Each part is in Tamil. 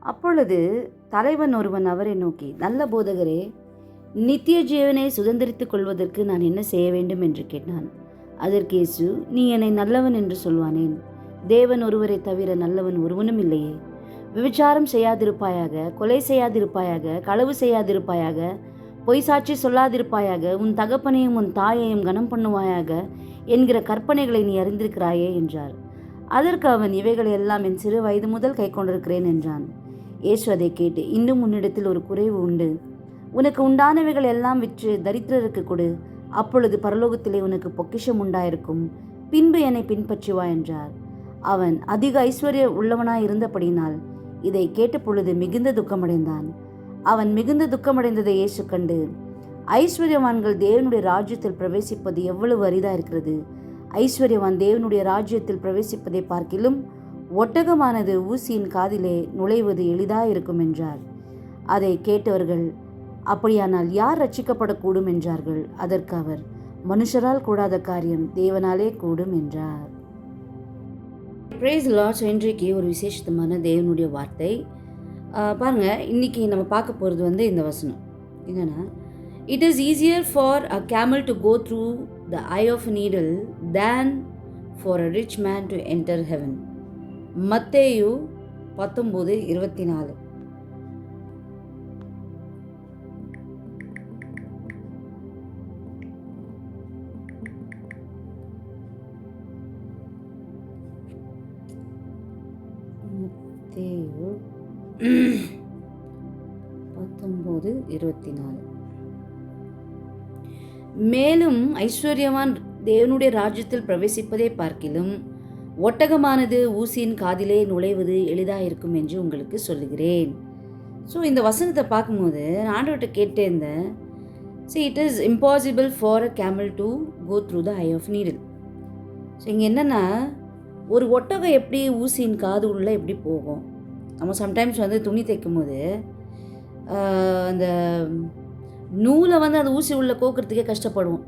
அப்பொழுது தலைவன் ஒருவன் அவரை நோக்கி, நல்ல போதகரே, நித்திய ஜீவனை சுதந்திரித்துக் கொள்வதற்கு நான் என்ன செய்ய வேண்டும் என்று கேட்டான். அதற்கு இயேசு, நீ என்னை நல்லவன் என்று சொல்வானேன்? தேவன் ஒருவரை தவிர நல்லவன் ஒருவனும் இல்லையே. விபச்சாரம் செய்யாதிருப்பாயாக, கொலை செய்யாதிருப்பாயாக, களவு செய்யாதிருப்பாயாக, பொய் சாட்சி சொல்லாதிருப்பாயாக, உன் தகப்பனையும் உன் தாயையும் கனம் பண்ணுவாயாக என்கிற கற்பனைகளை நீ அறிந்திருக்கிறாயே என்றார். அதற்கு அவன், இவைகளை எல்லாம் என் சிறு வயது முதல் கை கொண்டிருக்கிறேன் என்றான். இயேசு அதை கேட்டு, இன்னும் உன்னிடத்தில் ஒரு குறைவு உண்டு. உனக்கு உண்டானவைகள் எல்லாம் விற்று தரித்திரருக்கு கொடு, அப்பொழுது பரலோகத்திலே உனக்கு பொக்கிஷம் உண்டாயிருக்கும். பின்பு என்னை பின்பற்றி வா என்றார். அவன் அதிக ஐஸ்வர்ய உள்ளவனாய் இருந்தபடினால் இதை கேட்ட பொழுது மிகுந்த துக்கமடைந்தான். அவன் மிகுந்த துக்கமடைந்ததை இயேசு கண்டு, ஐஸ்வர்யவான்கள் தேவனுடைய ராஜ்யத்தில் பிரவேசிப்பது எவ்வளவு அரிதா இருக்கிறது. ஐஸ்வர்யவான் தேவனுடைய ராஜ்யத்தில் பிரவேசிப்பதை பார்க்கிலும் ஒட்டகமானது ஊசியின் காதிலே நுழைவது எளிதாயிருக்கும் என்றார். அதை கேட்டவர்கள், அப்படியானால் யார் ரட்சிக்கப்படக்கூடும் என்றார்கள். அதற்கு அவர், மனுஷரால் கூடாத காரியம் தேவனாலே கூடும் என்றார். Praise Lord. இன்றைக்கு ஒரு விசேஷமான தேவனுடைய வார்த்தை பாருங்க. இன்னைக்கு நம்ம பார்க்க போகிறது இந்த வசனம் என்னன்னா, it is easier for a camel to go through the eye of needle than for a rich man to enter heaven. மத்தேயு 19:24. மத்தேயு 19:24. மேலும் ஐஸ்வர்யவான் தேவனுடைய ராஜ்யத்தில் பிரவேசிப்பதை பார்க்கிலும் ஒட்டகமானது ஊசியின் காதிலே நுழைவது எளிதாயிருக்கும் என்று உங்களுக்கு சொல்லுகிறேன். ஸோ இந்த வசனத்தை பார்க்கும்போது நான் ஆண்டவர்கிட்ட கேட்டிருந்தேன், it is impossible for a camel to go through the eye of needle. So இங்கே என்னென்னா, ஒரு ஒட்டகம் எப்படி ஊசியின் காது உள்ள எப்படி போகும்? நம்ம சம்டைம்ஸ் துணி தைக்கும் போது அந்த நூலை அந்த ஊசி உள்ள கோக்கிறதுக்கே கஷ்டப்படுவோம்.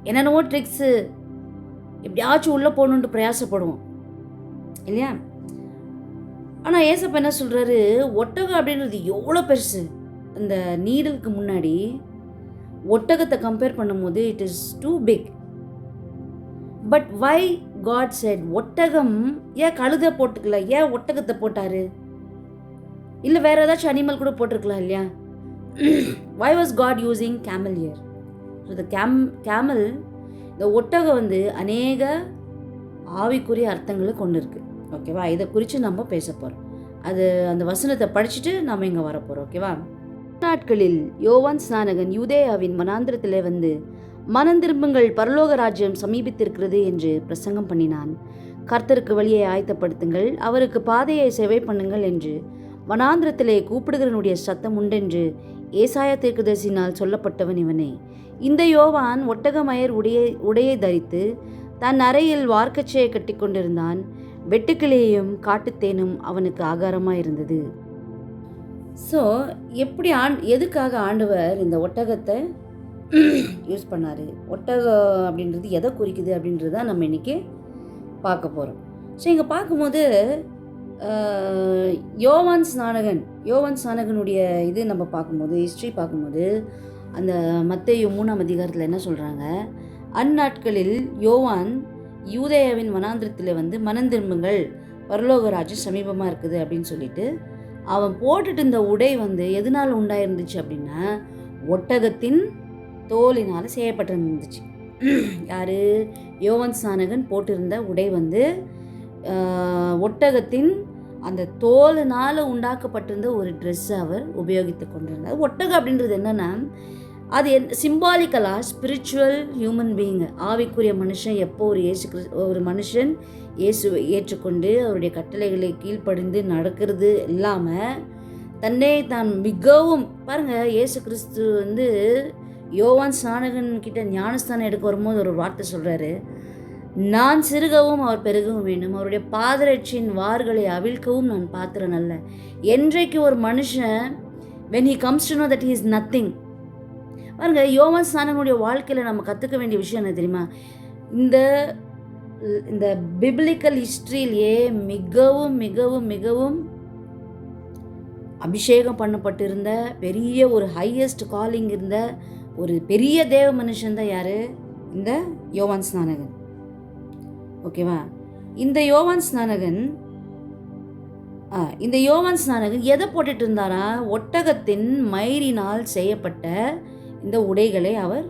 என்னென்னவோ ட்ரிக்ஸு எப்படியாச்சும் உள்ளே போகணுன்ட்டு பிரயாசப்படுவோம் இல்லையா? ஆனால் ஏசப்பா என்ன சொல்கிறாரு, ஒட்டகம் அப்படின்றது எவ்வளோ பெருசு. அந்த நீடலுக்கு முன்னாடி ஒட்டகத்தை கம்பேர் பண்ணும்போது it is too big. But why God said ஒட்டகம்? ஏன் கழுதை போட்டுக்கல? ஏன் ஒட்டகத்தை போட்டாரு? இல்லை வேற ஏதாச்சும் அனிமல் கூட போட்டிருக்கலாம் இல்லையா? Why was God using camel here? So the camel, இந்த ஒட்டகம் அநேக ஆவிக்குரிய அர்த்தங்களை கொண்டு இருக்கு. ஓகேவா? இதை குறித்து நம்ம பேச போகிறோம். அந்த வசனத்தை படிச்சுட்டு நம்ம இங்கே வரப்போகிறோம். ஓகேவா? நாட்களில் யோவான் ஸ்நானகன் யூதேயாவின் வனாந்திரத்தில் மனந்திரும்புங்கள், பரலோக ராஜ்யம் சமீபித்திருக்கிறது என்று பிரசங்கம் பண்ணினான். கர்த்தருக்கு வழியை ஆயத்தப்படுத்துங்கள், அவருக்கு பாதையை சேவை பண்ணுங்கள் என்று வனாந்திரத்திலே கூப்பிடுகிறனுடைய சத்தம் உண்டென்று ஏசாயா தீர்க்கதரிசியினால் சொல்லப்பட்டவன் இவனே. இந்த யோவான் ஒட்டகமயர் உடையை தரித்து தன் அறையில் வார்க்கச்சையை கட்டி கொண்டிருந்தான். வெட்டுக்கிளியையும் காட்டுத்தேனும் அவனுக்கு ஆகாரமாக இருந்தது. ஸோ எப்படி எதுக்காக ஆண்டவர் இந்த ஒட்டகத்தை யூஸ் பண்ணார்? ஒட்டகம் அப்படின்றது எதை குறிக்குது அப்படின்றத நம்ம இன்றைக்கி பார்க்க போகிறோம். ஸோ இங்கே பார்க்கும்போது யோவான் ஸ்நானகனுடைய இது நம்ம பார்க்கும்போது, ஹிஸ்ட்ரி பார்க்கும்போது, அந்த மத்தேயு 3ஆம் அதிகாரத்தில் என்ன சொல்கிறாங்க, அந்நாட்களில் யோவான் யூதேயாவின் வனாந்திரத்தில் மனந்திரும்புங்கள், பரலோக ராஜ்யம் சமீபமாக இருக்குது அப்படின்னு சொல்லிட்டு அவன் போட்டுட்டு இருந்த உடை எதனால் உண்டாயிருந்துச்சு அப்படின்னா, ஒட்டகத்தின் தோலினால் செய்யப்பட்டிருந்துச்சு. யார்? யோவான் ஸ்நானகன் போட்டிருந்த உடை ஒட்டகத்தின் அந்த தோலினால் உண்டாக்கப்பட்டிருந்த ஒரு ட்ரெஸ்ஸை அவர் உபயோகித்து கொண்டிருந்தார். ஒட்டகம் அப்படின்றது என்னென்னா, அது சிம்பாலிக்கலாக ஸ்பிரிச்சுவல் ஹியூமன் பீயிங், ஆவிக்குரிய மனுஷன். எப்போ ஒரு மனுஷன் இயேசுவை ஏற்றுக்கொண்டு அவருடைய கட்டளைகளை கீழ்ப்படிந்து நடக்கிறது இல்லாமல் தன்னை தான் மிகவும் பாருங்கள், இயேசு கிறிஸ்து யோவான் ஸ்நானகன் கிட்ட ஞானஸ்தானம் எடுக்க வரும்போது ஒரு வார்த்தை சொல்கிறாரு, நான் சிறுகவும் அவர் பெருகவும் வேண்டும், அவருடைய பாதரட்சியின் வார்களை அவிழ்க்கவும் நான் பாத்திரன் அல்ல. என்றைக்கு ஒரு மனுஷன் when he comes to know that he is nothing. பாருங்க, யோவான் ஸ்நானகனுடைய வாழ்க்கையில் நம்ம கற்றுக்க வேண்டிய விஷயம் என்ன தெரியுமா? இந்த இந்த பிப்ளிக்கல் ஹிஸ்ட்ரியிலேயே மிகவும் மிகவும் மிகவும் அபிஷேகம் பண்ணப்பட்டிருந்த பெரிய ஒரு ஹையஸ்ட் காலிங் இருந்த ஒரு பெரிய தேவ மனுஷன் தான் யார்? இந்த யோவான் ஸ்நானகன். ஓகேவா? இந்த யோவான் ஸ்நானகன் எதை போட்டுட்டு இருந்தாரா? ஒட்டகத்தின் மயிரினால் செய்யப்பட்ட இந்த உடைகளை அவர்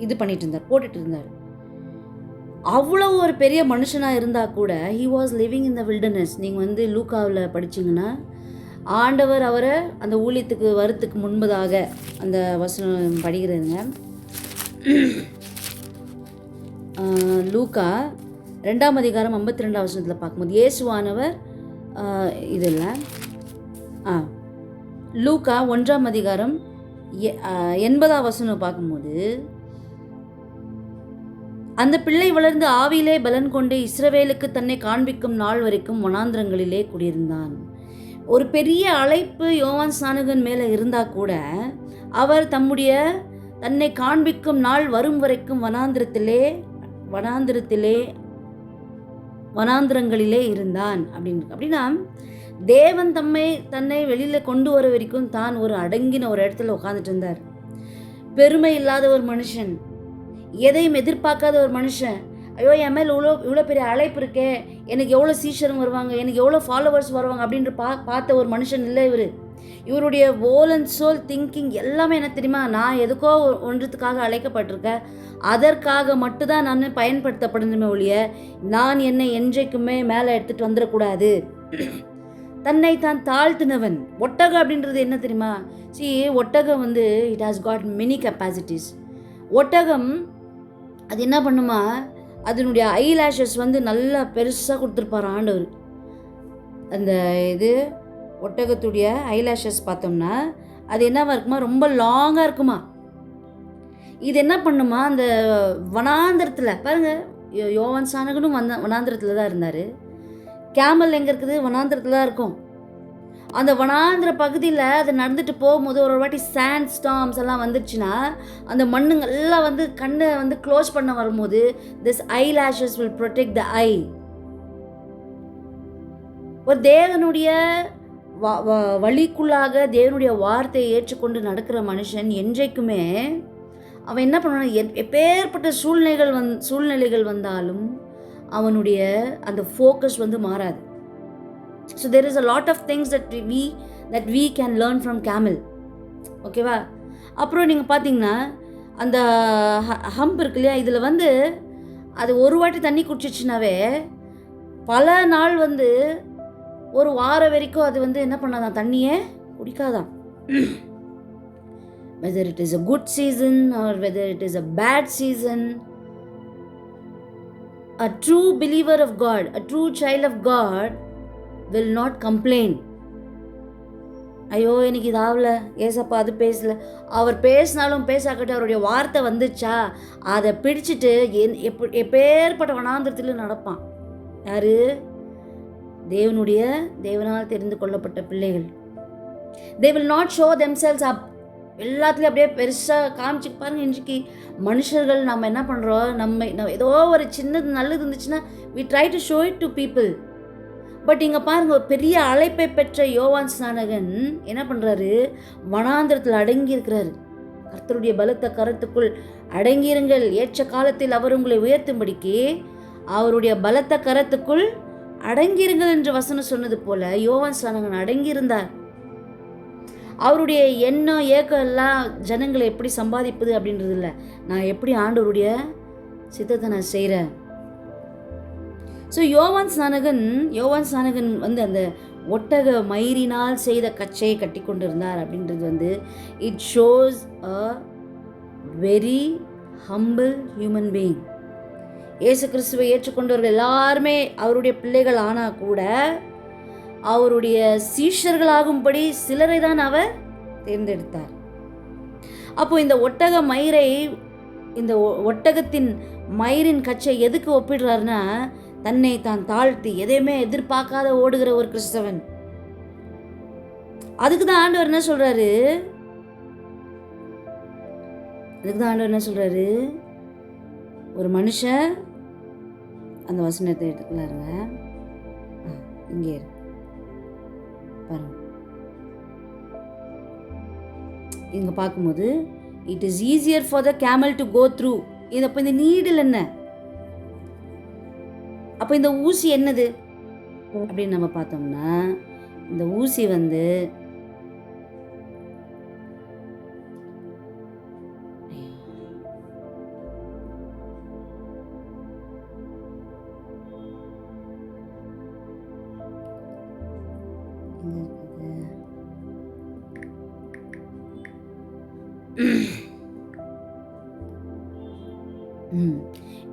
இது பண்ணிட்டு இருந்தார், போட்டுட்டு இருந்தார். அவ்வளோ ஒரு பெரிய மனுஷனாக இருந்தால் கூட he was living in the wilderness. நீங்கள் லூக்காவில் படிச்சிங்கன்னா ஆண்டவர் அவரை அந்த ஊழியத்துக்கு வரத்துக்கு முன்பதாக அந்த வசனம் படிக்கிறதுங்க. லூக்கா 2ஆம் அதிகாரம் 52ஆம் வசனத்தில் பார்க்கும்போது இயேசுவானவர் இதில் லூக்கா 1ஆம் அதிகாரம் 80ஆம் வசனம் பார்க்கும்போது, அந்த பிள்ளை வளர்ந்து ஆவியிலே பலன் கொண்டு இஸ்ரவேலுக்கு தன்னை காண்பிக்கும் நாள் வரைக்கும் வனாந்திரங்களிலே குடியிருந்தான். ஒரு பெரிய அழைப்பு யோவான் ஸ்நானகன் மேலே இருந்தால் கூட அவர் தன்னை காண்பிக்கும் நாள் வரும் வரைக்கும் வனாந்திரங்களிலே இருந்தான் அப்படின்னா தேவன் தன்னை வெளியில் கொண்டு வர வரைக்கும் தான் ஒரு அடங்கின ஒரு இடத்துல உட்காந்துட்டு இருந்தார். பெருமை இல்லாத ஒரு மனுஷன், எதையும் எதிர்பார்க்காத ஒரு மனுஷன். ஐயோ, என் மேல் இவ்வளோ பெரிய அழைப்பு இருக்கே, எனக்கு எவ்வளோ சீஷரும் வருவாங்க, எனக்கு எவ்வளோ ஃபாலோவர்ஸ் வருவாங்க அப்படின்ற பார்த்த ஒரு மனுஷன் இல்லை இவர். இவருடைய ஹோல் அண்ட் சோல் திங்கிங் எல்லாமே என்ன தெரியுமா? நான் எதுக்கோ ஒன்றத்துக்காக அழைக்கப்பட்டிருக்கேன், அதற்காக மட்டும்தான் நான் பயன்படுத்தப்படணுமே ஒழிய நான் என்னை என்றைக்குமே மேலே எடுத்துகிட்டு வந்துடக்கூடாது. தன்னை தான் தாழ்த்தினவன். ஒட்டகம் அப்படின்றது என்ன தெரியுமா? ஒட்டகம் it has got many capacities. ஒட்டகம் அது என்ன பண்ணுமா, அதனுடைய ஐலாஷஸ் நல்லா பெருசாக கொடுத்துருப்பார் ஆண்டவர். அந்த ஒட்டகத்துடைய ஐலாஷஸ் பார்த்தோம்னா அது என்னவா இருக்குமா, ரொம்ப லாங்காக இருக்குமா. இது என்ன பண்ணுமா, அந்த வனாந்திரத்தில் பாருங்கள், யோவான் ஸ்நானகனும் வனாந்திரத்தில் தான் இருந்தார். கேமல் எங்கே இருக்குது? வனாந்திரத்தில் தான் இருக்கும். அந்த வனாந்திர பகுதியில் அது நடந்துட்டு போகும்போது ஒரு வாட்டி சாண்ட் ஸ்டாம்ஸ் எல்லாம் வந்துருச்சுன்னா அந்த மண்ணுங்கெல்லாம் கண்ணை க்ளோஸ் பண்ண வரும்போது this eyelashes will protect the eye. ஒரு தேவனுடைய வழிக்குள்ளாக தேவனுடைய வார்த்தையை ஏற்றுக்கொண்டு நடக்கிற மனுஷன் என்றைக்குமே அவன் என்ன பண்ணுவான், எப்பேற்பட்ட சூழ்நிலைகள் வந்தாலும் அவனுடைய அந்த ஃபோக்கஸ் மாறாது. So there is a lot of things that we can learn from camel. ஓகேவா? அப்புறம் நீங்கள் பார்த்தீங்கன்னா அந்த ஹம்ப் இருக்கு இல்லையா, இதில் அது ஒரு வாட்டி தண்ணி குடிச்சிச்சுனாவே பல நாள் ஒரு வாரம் வரைக்கும் அது என்ன பண்ணாதான், தண்ணியே குடிக்காதான். Whether it is a good season or whether it is a bad season, a true believer of God, a true child of God will not complain. ஐயோ, எனக்கு இது ஆகலை, ஏசப்பா அது பேசலை. அவர் பேசினாலும் பேசாக்கட்டும், அவருடைய வார்த்தை வந்துச்சா அதை பிடிச்சிட்டு எப்பேற்பட்ட வனாந்திரத்தில் நடப்பான். யாரு? தேவனால் தெரிந்து கொள்ளப்பட்ட பிள்ளைகள். they will not show themselves up. எல்லாத்துலேயும் அப்படியே பெருசாக காமிச்சு பாருங்கள். இன்றைக்கி மனுஷர்கள் நம்ம என்ன பண்ணுறோம், நம்ம ஏதோ ஒரு சின்னது நல்லது இருந்துச்சுன்னா we try to show it to people. But இங்கே பாருங்கள், ஒரு பெரிய அழைப்பை பெற்ற யோவான் ஸ்நானகன் என்ன பண்ணுறாரு, வனாந்திரத்தில் அடங்கியிருக்கிறாரு. கர்த்தருடைய பலத்த கரத்துக்குள் அடங்கியிருங்கள், ஏற்ற காலத்தில் அவர் உங்களை உயர்த்தும்படிக்கு அவருடைய பலத்த கரத்துக்குள் அடங்கியிருங்கள் என்று வசனம் சொன்னது போல யோவான் ஸ்நானகன் அடங்கியிருந்தார். அவருடைய எண்ணம் ஏக்கம் எல்லாம் ஜனங்களை எப்படி சம்பாதிப்பது அப்படின்றது இல்லை, நான் எப்படி ஆண்டவருடைய சித்தத்தை நான் செய்கிறேன். ஸோ யோவான் ஸ்நானகன் அந்த ஒட்டக மயிரினால் செய்த கச்சையை கட்டி கொண்டிருந்தார் அப்படின்றது it shows a very humble human being. இயேசு கிறிஸ்துவை ஏற்றுக்கொண்டவர்கள் எல்லாருமே அவருடைய பிள்ளைகள் ஆனால் கூட அவருடைய சீஷர்களாகும்படி சிலரை தான் அவர் தேர்ந்தெடுத்தார். அப்போ இந்த ஒட்டகத்தின் மயிரின் கச்சை எதுக்கு ஒப்பிடுறாருன்னா, தன்னை தான் தாழ்த்தி எதையுமே எதிர்பார்க்காத ஓடுகிற ஒரு கிறிஸ்தவன். அதுக்கு தான் ஆண்டவர் என்ன சொல்றாரு, ஒரு மனுஷன் அந்த வசனத்தை எடுத்துக்கலாருங்க. இங்கே பாருங்க, இங்கே பார்க்கும்போது it is easier for the camel to go through. இது அப்போ இந்த நீடில் என்ன, அப்போ இந்த ஊசி என்னது அப்படின்னு நம்ம பார்த்தோம்னா, இந்த ஊசி வந்து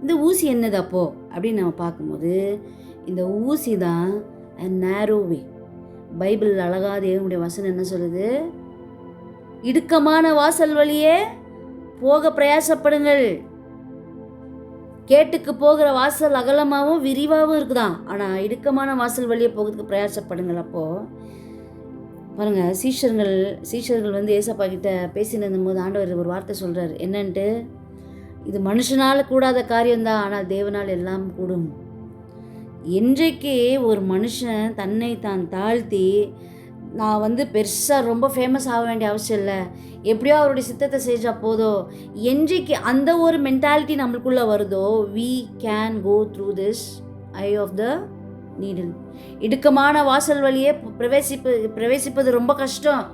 இந்த ஊசி என்னது அப்போ அப்படின்னு நம்ம பார்க்கும்போது, இந்த ஊசி தான் நேரோவே. பைபிள் அழகா தேவனுடைய வசனம் என்ன சொல்லுது? இடுக்கமான வாசல் வழியே போக பிரயாசப்படுங்கள். கேட்டுக்கு போகிற வாசல் அகலமாகவும் விரிவாகவும் இருக்குதான், ஆனால் இடுக்கமான வாசல் வழியே போகிறதுக்கு பிரயாசப்படுங்கள். அப்போது பாருங்க, சீஷர்கள் வந்து ஏசப்பா கிட்ட பேசினது போது ஆண்டவர் ஒரு வார்த்தை சொல்கிறார். என்னன்ட்டு, இது மனுஷனால் கூடாத காரியம்தான், ஆனால் தேவனால் எல்லாம் கூடும். என்றைக்கு ஒரு மனுஷன் தன்னை தான் தாழ்த்தி, நான் வந்து பெருசாக ரொம்ப ஃபேமஸ் ஆக வேண்டிய அவசியம் இல்லை, எப்படியோ அவருடைய சித்தத்தை செஞ்சால் போதும், என்றைக்கு அந்த ஒரு மென்டாலிட்டி நம்மளுக்குள்ளே வருதோ, we can go through this eye of the needle. இடுக்கமான வாசல் வழியே பிரவேசிப்பது ரொம்ப கஷ்டம்.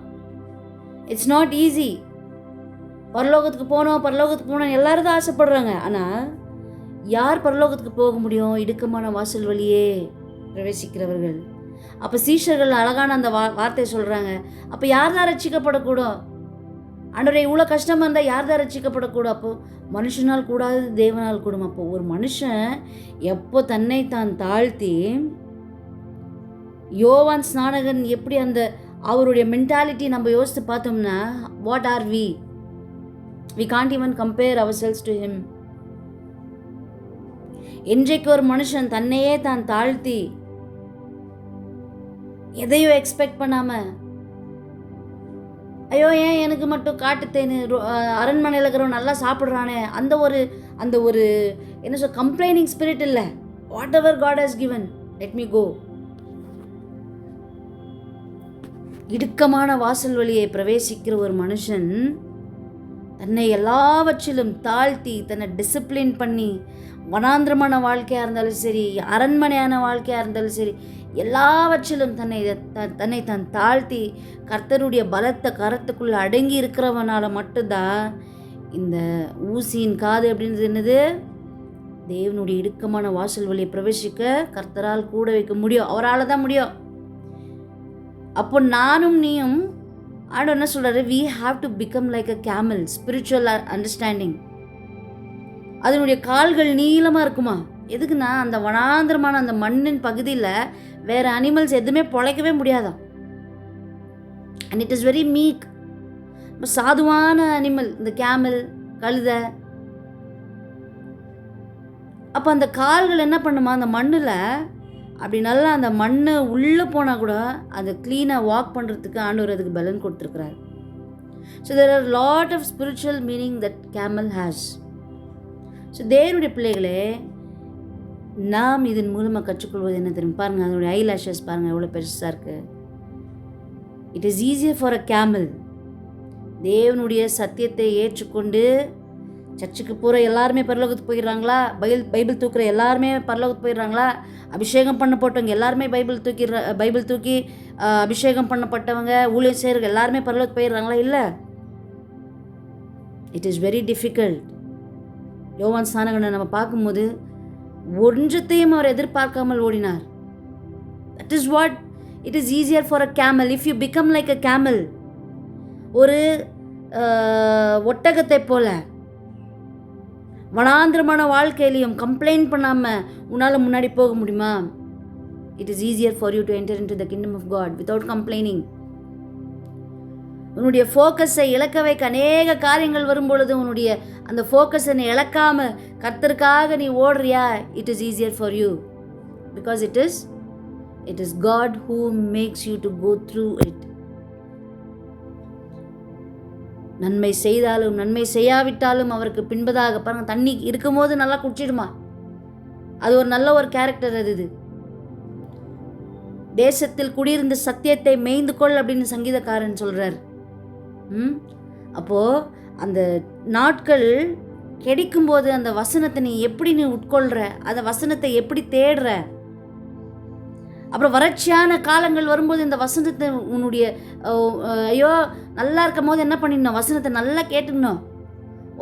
It's not easy. பரலோகத்துக்கு போனோம் எல்லாரும் தான் ஆசைப்படுறாங்க. ஆனால் யார் பரலோகத்துக்கு போக முடியும்? இடுக்கமான வாசல் வழியே பிரவேசிக்கிறவர்கள். அப்போ சீஷர்கள் அழகான அந்த வார்த்தை சொல்கிறாங்க. அப்போ யார் தான் ரட்சிக்கப்படக்கூடும்? ஆண்டவரே, இவ்வளோ கஷ்டமாக இருந்தால் யார் தான் ரட்சிக்கப்படக்கூடும்? அப்போது மனுஷனால் கூடாது, தேவனால் கூடும். அப்போ ஒரு மனுஷன் எப்போ தன்னை தான் தாழ்த்தி, யோவான் ஸ்நானகன் எப்படி அந்த அவருடைய மென்டாலிட்டி நம்ம யோசித்து பார்த்தோம்னா, what are we can't even compare ourselves to him. என்றைக்கு ஒரு மனுஷன் தன்னையே தான் தாழ்த்தி, எதையும் எக்ஸ்பெக்ட் பண்ணாம, ஐயோ ஏன் எனக்கு மட்டும் காட்டுத்தேன்னு அரண்மனையில் இருக்கிறவன் நல்லா சாப்பிட்றானே, அந்த ஒரு என்ன சொல் கம்ப்ளைனிங் ஸ்பிரிட் இல்லை. Whatever God has given, let me go. இடுக்கமான வாசல் வழியை பிரவேசிக்கிற ஒரு மனுஷன் தன்னை எல்லாவற்றிலும் தாழ்த்தி, தன்னை டிசிப்ளின் பண்ணி, வனாந்திரமான வாழ்க்கையாக இருந்தாலும் சரி, அரண்மனையான வாழ்க்கையாக இருந்தாலும் சரி, எல்லாவற்றிலும் தன்னை தான் தாழ்த்தி கர்த்தருடைய பலத்த கரத்துக்குள்ளே அடங்கி இருக்கிறவனால மட்டும்தான் இந்த ஊசியின் காது அப்படின்றது என்னது, தேவனுடைய இடுக்கமான வாசல் வழியை பிரவேசிக்க கர்த்தரால் கூட வைக்க முடியும். அவரால் தான் முடியும். அப்போ நானும் நீயும் ஆண்டவர் என்ன சொல்கிறாரு? we have to become like a camel, spiritual understanding. அதனுடைய கால்கள் நீளமாக இருக்குமா? எதுக்குன்னா, அந்த வனாந்திரமான அந்த மண்ணின் பகுதியில் வேறு அனிமல்ஸ் எதுவுமே பொழைக்கவே முடியாதான். And it is very meek. சாதுவான அனிமல் இந்த கேமல், கழுதை. அப்போ அந்த கால்கள் என்ன பண்ணுமா, அந்த மண்ணில் அப்படி நல்லா அந்த மண் உள்ளே போனால் கூட அதை க்ளீனாக வாக் பண்ணுறதுக்கு ஆண்டவர் அதுக்கு பலன் கொடுத்துருக்குறாரு. So there are lot of spiritual meaning that camel has. So தேவனுடைய பிள்ளைகளே, நாம் இதன் மூலமாக கற்றுக்கொள்வது என்ன தெரியும்? பாருங்கள், அதனுடைய ஐ லேஷஸ் பாருங்கள் எவ்வளோ பெருசாக இருக்குது. It is easier for a camel. தேவனுடைய சத்தியத்தை ஏற்றுக்கொண்டு சர்ச்சுக்கு போகிற எல்லாருமே பரலோகத்துக்கு போயிடுறாங்களா? பைபிள் தூக்குற எல்லாருமே பரலோகத்துக்கு போயிடுறாங்களா? அபிஷேகம் பண்ணப்பட்டவங்க எல்லாருமே பைபிள் தூக்கி அபிஷேகம் பண்ணப்பட்டவங்க ஊழியர் செய்கிற எல்லாருமே பரலோகத்துக்கு போயிடுறாங்களா? இல்லை. It is very difficult. யோவான் ஸ்நானகனை நம்ம பார்க்கும்போது ஒன்றத்தையும் அவர் எதிர்பார்க்காமல் ஓடினார். That is what it is easier for a camel. If you become like a camel, ஒரு ஒட்டகத்தை போல வனாந்திரமான வாழ்க்கையிலையும் கம்ப்ளைண்ட் பண்ணாமல் உன்னால் முன்னாடி போக முடியுமா? It is easier for you to enter in to the kingdom of God without complaining. உன்னுடைய ஃபோக்கஸை இழக்க வைக்க அநேக காரியங்கள் வரும்பொழுது உன்னுடைய அந்த ஃபோக்கஸை நீ இழக்காமல் கர்த்தருக்காக நீ ஓடுறியா? It is easier for you because it is God who makes you to go through it. நன்மை செய்தாலும் நன்மை செய்யாவிட்டாலும் அவருக்கு பின்பதாக பாருங்கள், தண்ணி இருக்கும்போது நல்லா குடிச்சிடுமா, அது ஒரு நல்ல ஒரு கேரக்டர். அது தேசத்தில் குடியிருந்த சத்தியத்தை மேய்ந்து கொள் அப்படின்னு சங்கீதக்காரன் சொல்றார். அப்போ அந்த நாட்கள் கிடைக்கும்போது அந்த வசனத்தை நீ எப்படி உட்கொள்ற, அந்த வசனத்தை எப்படி தேடுற, அப்புறம் வறட்சியான காலங்கள் வரும்போது இந்த வசனத்தை உன்னுடைய ஐயோ நல்லா இருக்கும் போது என்ன பண்ணிடணும், வசனத்தை நல்லா கேட்டுக்கணும்.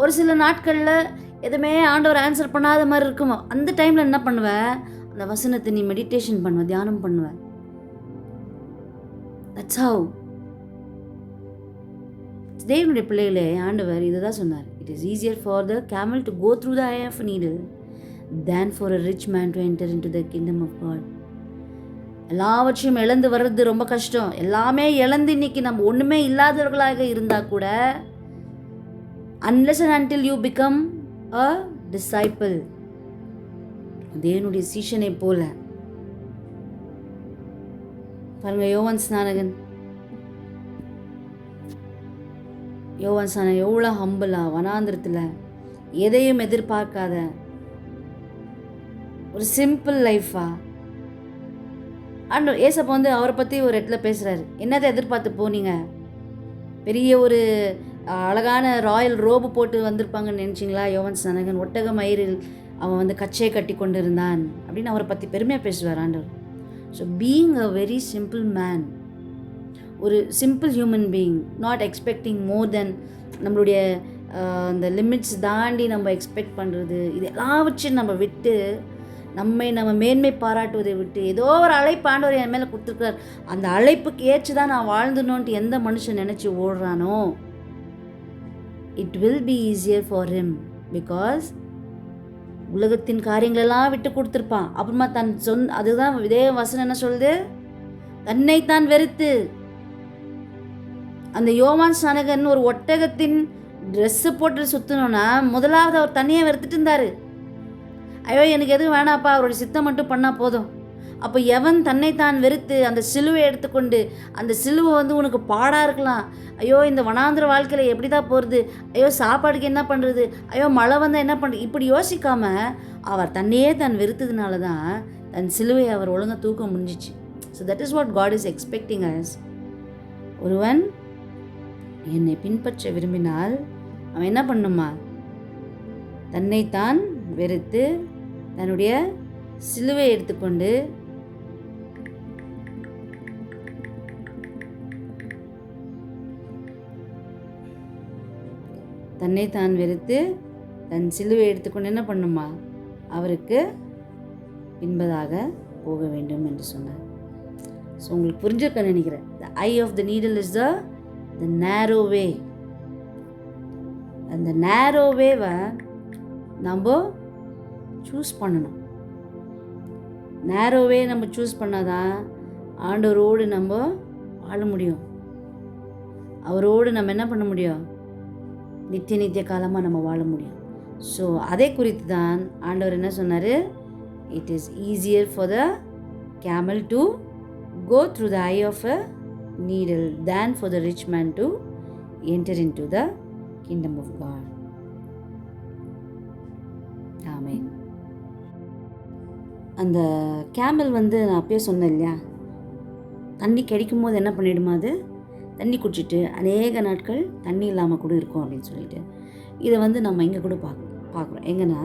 ஒரு சில நாட்களில் எதுவுமே ஆண்டவர் ஆன்சர் பண்ணாத மாதிரி இருக்குமோ, அந்த டைமில் என்ன பண்ணுவேன், அந்த வசனத்தை நீ மெடிடேஷன் பண்ணுவ, தியானம் பண்ணுவேன். That's how. தேவனுடைய பிள்ளைகளே, ஆண்டவர் இதை தான் சொன்னார். It is easier for the camel to go through the eye of needle than for a rich man to enter in to the kingdom of God. எல்லாவற்றையும் இழந்து வர்றது ரொம்ப கஷ்டம். எல்லாமே இழந்து இன்னைக்கு நம்ம ஒன்றுமே இல்லாதவர்களாக இருந்தால் கூட, unless and until you become a disciple, தேவனுடைய சீஷனை போல பாருங்க. யோவான் ஸ்நானகன் எவ்வளோ ஹம்பிளா, வனாந்திரத்தில் எதையும் எதிர்பார்க்காத ஒரு சிம்பிள் லைஃபா. அண்ட் ஏசப்பா அவரை பற்றி ஒரு இடத்துல பேசுகிறாரு. என்னதை எதிர்பார்த்து போனீங்க? பெரிய ஒரு அழகான ராயல் ரோபு போட்டு வந்திருப்பாங்கன்னு நினச்சிங்களா? யோவான் ஸ்நானகன் ஒட்டக மயிரில் அவன் கச்சையை கட்டி கொண்டு இருந்தான் அப்படின்னு அவரை பற்றி பெருமையாக பேசுவார் ஆண்டவர். So being a very simple man, ஒரு simple human being, not expecting more then நம்மளுடைய அந்த லிமிட்ஸ் தாண்டி நம்ம எக்ஸ்பெக்ட் பண்ணுறது, இது எல்லாவற்றையும் நம்ம விட்டு நம்ம மேன்மை பாராட்டுவதை விட்டு ஏதோ ஒரு அழைப்பு ஆண்டவர் என் மேலே கொடுத்துருக்கார், அந்த அழைப்புக்கு ஏற்று தான் நான் வாழ்ந்துடணுன்ட்டு எந்த மனுஷன் நினச்சி ஓடுறானோ, it will be easier for him. Because உலகத்தின் காரியங்களெல்லாம் விட்டு கொடுத்துருப்பான். அப்புறமா அதுதான் இதே வசனம் என்ன சொல்லுது, தன்னைத்தான் வெறுத்து. அந்த யோவான் ஸ்நானகன் ஒரு ஒட்டகத்தின் ட்ரெஸ்ஸு போட்டு சுற்றணுன்னா முதலாவது அவர் தண்ணியை வெறுத்துட்டு இருந்தார். ஐயோ எனக்கு எதுவும் வேணாப்பா, அவருடைய சித்தம் மட்டும் பண்ணால் போதும். அப்போ எவன் தன்னைத்தான் வெறுத்து அந்த சிலுவை எடுத்துக்கொண்டு, அந்த சிலுவை உனக்கு பாடாக இருக்கலாம், ஐயோ இந்த வனாந்திர வாழ்க்கையில் எப்படி தான் போகிறது, ஐயோ சாப்பாடுக்கு என்ன பண்ணுறது, ஐயோ மழை வந்தால் என்ன பண்ணுறது, இப்படி யோசிக்காமல் அவர் தன்னையே தான் வெறுத்ததுனால தான் தன் சிலுவையை அவர் ஒழுங்காக தூக்க முடிஞ்சிச்சு. So that is what God is expecting us. ஒருவன் என்னை பின்பற்ற விரும்பினால் அவன் என்ன பண்ணுமா, தன்னைத்தான் வெறுத்து தன்னுடைய சிலுவை எடுத்துக்கொண்டு தன்னைத்தான் வெறுத்து தன் சிலுவை எடுத்துக்கொண்டு என்ன பண்ணுமா, அவருக்கு பின்பதாக போக வேண்டும் என்று சொன்னார். ஸோ உங்களுக்கு புரிஞ்சிருக்க நினைக்கிறேன். The eye of the needle is the narrow way. அந்த நேரோ வேவை நம்ம சூஸ் பண்ணணும். நேரோவே நம்ம சூஸ் பண்ணாதான் ஆண்டவரோடு நம்ம வாழ முடியும். அவரோடு நம்ம என்ன பண்ண முடியும், நித்திய காலமாக நம்ம வாழ முடியும். ஸோ அதை குறித்து தான் ஆண்டவர் என்ன சொன்னார், it is easier for the camel to go through the eye of a needle than for the rich man to enter in to the kingdom of God. ஆமென். அந்த கேமல் நான் அப்பயே சொன்னேன் இல்லையா, தண்ணி கிடைக்கும் போது என்ன பண்ணிவிடுமா, அது தண்ணி குடிச்சிட்டு அநேக நாட்கள் தண்ணி இல்லாமல் கூட இருக்கும் அப்படின்னு சொல்லிட்டு, இதை நம்ம இங்கே கூட பார்க்குறோம். எங்கன்னா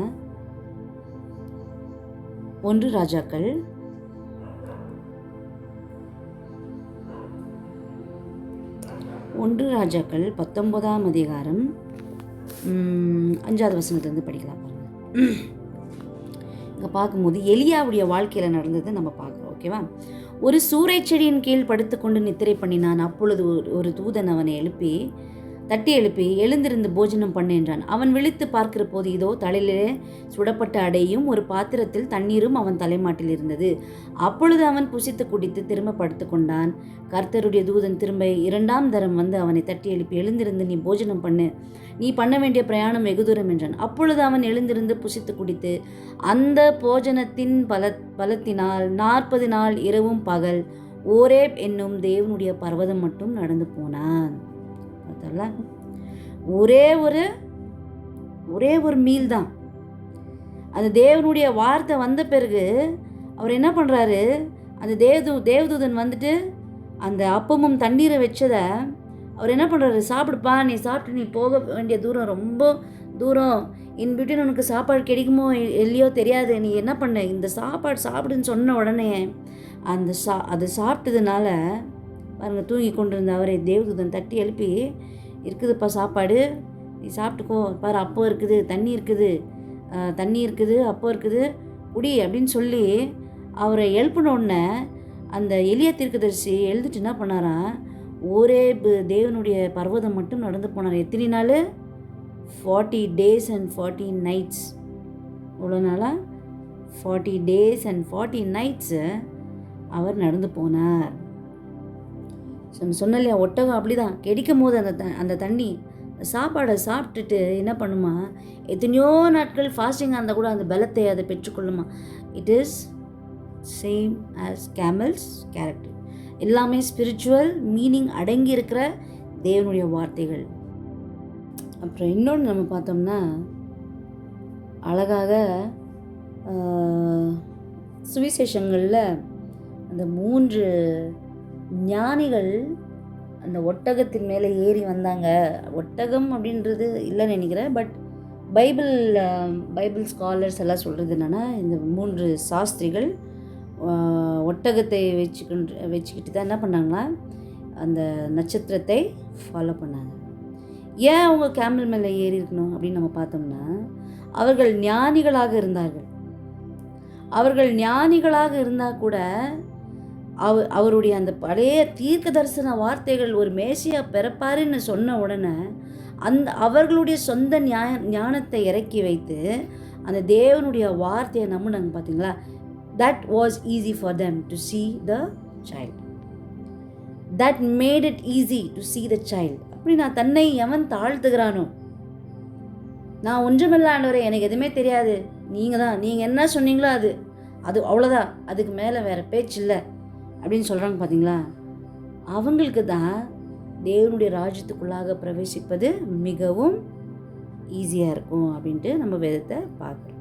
1 ராஜாக்கள் 19ஆம் அதிகாரம் 5வது வசனத்துலேருந்து படிக்கலாம் பாருங்கள். இங்கே பார்க்கும்போது எலியாவுடைய வாழ்க்கையில் நடந்தது நம்ம பார்க்குறோம். ஓகேவா? ஒரு சூறை செடியின் கீழ் படுத்துக்கொண்டு நித்திரை பண்ணினான். அப்பொழுது ஒரு தூதன் அவனை தட்டி எழுப்பி எழுந்திருந்து போஜனம் பண்ணு என்றான். அவன் விழித்து பார்க்கிற போது இதோ தலையிலே சுடப்பட்ட அடையும் ஒரு பாத்திரத்தில் தண்ணீரும் அவன் தலைமாட்டில் இருந்தது. அப்பொழுது அவன் புசித்து குடித்து திரும்ப படுத்து கொண்டான். கர்த்தருடைய தூதன் திரும்ப 2ஆம் தரம் அவனை தட்டி எழுப்பி எழுந்திருந்து நீ போஜனம் பண்ணு, நீ பண்ண வேண்டிய பிரயாணம் வெகு தூரம் என்றான். அப்பொழுது அவன் எழுந்திருந்து புசித்து குடித்து அந்த போஜனத்தின் பலத்தினால் 40 நாள் இரவும் பகல் ஓரேப் என்னும் தேவனுடைய பர்வதம் மட்டும் நடந்து போனான். ஒரே ஒரு மீல் தான். அந்த தேவனுடைய வார்த்தை வந்த பிறகு அவர் என்ன பண்ணுறாரு, அந்த தேவதூதன் வந்துட்டு அந்த அப்பமும் தண்ணீரை வச்சதை அவர் என்ன பண்ணுறாரு, சாப்பிடுப்பா, நீ சாப்பிட்டு நீ போக வேண்டிய தூரம் ரொம்ப தூரம், இன்பிட்வீன் உனக்கு சாப்பாடு கிடைக்குமோ இல்லையோ தெரியாது, நீ என்ன பண்ண, இந்த சாப்பாடு சாப்பிடுன்னு சொன்ன உடனே அது சாப்பிட்டதுனால பாருங்கள், தூங்கி கொண்டு இருந்த அவரை தேவதூதன் தட்டி எழுப்பி, இருக்குதுப்பா சாப்பாடு, நீ சாப்பிட்டுக்கோ, பாரு அப்போ இருக்குது, தண்ணி இருக்குது, அப்போ இருக்குது, குடி அப்படின்னு சொல்லி அவரை எழுப்பின உடனே அந்த எலியா தீர்க்கதரிசி எழுதிட்டு என்ன பண்ணாராம், ஒரே தேவனுடைய பர்வதம் மட்டும் நடந்து போனார். எத்தனை நாள்? 40 days and 40 nights. இவ்வளோ நாளாக 40 days and 40 nights அவர் நடந்து போனார். சொன்ன இல்லையா, ஒட்டகம் அப்படி தான் கிடைக்கும் போது அந்த தண்ணி சாப்பாடை சாப்பிட்டுட்டு என்ன பண்ணுமா, எத்தனையோ நாட்கள் ஃபாஸ்டிங்காக இருந்தால் கூட அந்த பலத்தை அதை பெற்றுக்கொள்ளுமா. It is same as camel's character. எல்லாமே ஸ்பிரிச்சுவல் மீனிங் அடங்கி இருக்கிற தேவனுடைய வார்த்தைகள். அப்புறம் இன்னொன்று நம்ம பார்த்தோம்னா, அழகாக சுவிசேஷங்களில் அந்த 3 ஞானிகள் அந்த ஒட்டகத்தின் மேலே ஏறி வந்தாங்க. ஒட்டகம் அப்படின்றது இல்லைன்னு நினைக்கிறேன், பட் பைபிள் ஸ்காலர்ஸ் எல்லாம் சொல்கிறது என்னென்னா, இந்த 3 சாஸ்திரிகள் ஒட்டகத்தை வச்சுக்கிட்டு தான் என்ன பண்ணாங்களா, அந்த நட்சத்திரத்தை ஃபாலோ பண்ணாங்க. ஏன் அவங்க கேமல் மேலே ஏறி இருக்கணும் அப்படின்னு நம்ம பார்த்தோம்னா, அவர்கள் ஞானிகளாக இருந்தார்கள். அவர்கள் ஞானிகளாக இருந்தால் கூட அவருடைய அந்த பழைய தீர்க்க தரிசன வார்த்தைகள் ஒரு மேசியா பிறப்பாருன்னு சொன்ன உடனே அவர்களுடைய சொந்த ஞானத்தை இறக்கி வைத்து அந்த தேவனுடைய வார்த்தையை நம்பினாங்க. பார்த்தீங்களா? That was easy for them to see the child. That made it easy to see the child. அப்படின்னா தன்னை எவன் தாழ்த்துகிறானோ, நான் ஒன்றுமில்ல ஆண்டவரே, எனக்கு எதுவுமே தெரியாது, நீங்கள் என்ன சொன்னீங்களோ அது அவ்வளோதான், அதுக்கு மேலே வேறு பேச்சு இல்லை அப்படின்னு சொல்கிறாங்க. பார்த்தீங்களா? அவங்களுக்கு தான் தேவனுடைய ராஜ்யத்துக்குள்ளாக பிரவேசிப்பது மிகவும் ஈஸியாக இருக்கும் அப்படின்ட்டு நம்ம வேதத்தை பார்க்குறோம்.